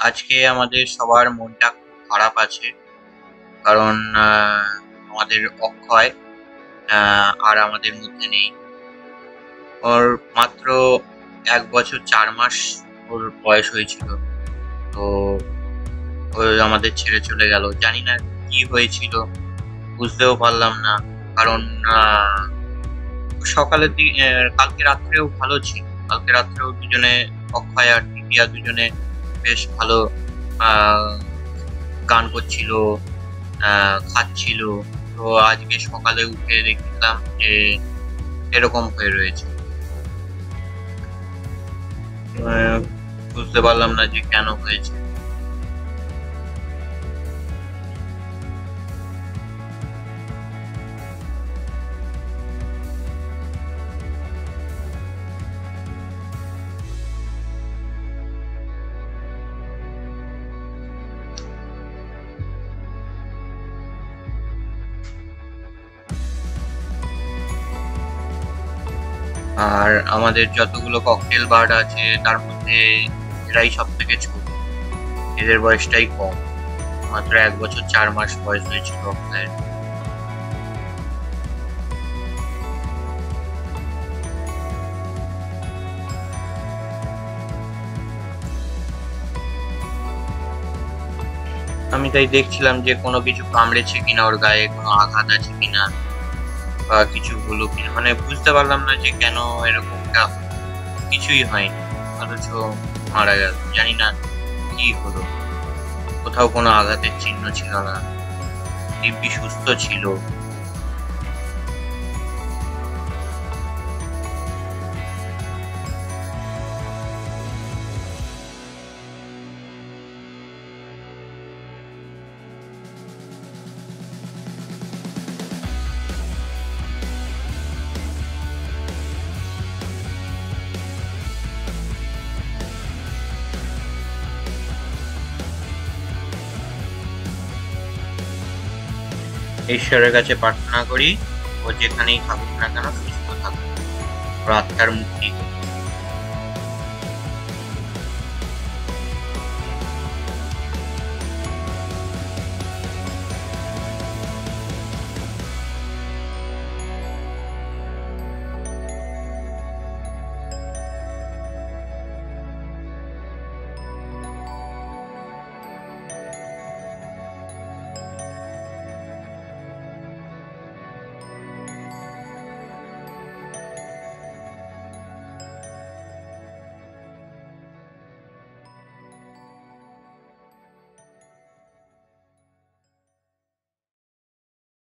আজকে আমাদের সবার মনটা খুব খারাপ আছে। কারণ আমাদের অক্ষয় আর আমাদের মধ্যে নেই। ওর মাত্র ১ বছর ৪ মাস ওর বয়স হয়েছিল। তো ও আমাদের ছেড়ে চলে গেল। জানি না কি হয়েছিল, বুঝতেও পারলাম না। কারণ আ সকালের কালকে রাত্রেও ভালো ছিল। কালকে রাত্রেও দুজনে অক্ষয় আর দিব্যা দুজনে বেশ ভালো আ গান করছিল, খাচ্ছিল। তো আজকে সকালে উঠে দেখলাম যে এরকম হয়ে রয়েছে। আ বুঝতে পারলাম না যে কেন হয়েছে। আর আমাদের যতগুলো ককটেল বার আছে তার মধ্যে এরাই সবথেকে ছোট। এদের বয়সটাই কম। মাত্র ১ বছর ৪ মাস বয়স হয়েছিল অক্ষয়ের। আমি তাই দেখছিলাম যে কোনো কিছু কামড়েছে কিনা, ওর গায়ে কোনো আঘাত আছে কিনা বা কিছু হলো কিনা। মানে বুঝতে পারলাম না যে কেন এরকমটা হলো। কিছুই হয়নি। অথচ মারা গেল। জানি না কি হলো? কোথাও কোনো আঘাতের চিহ্ন ছিল না। দিব্যি সুস্থ ছিল। ঈশ্বরের কাছে প্রার্থনা করি ও যেখানেই থাকুক না কেন সুস্থ থাকুক। ওর আত্মার মুক্তি হোক।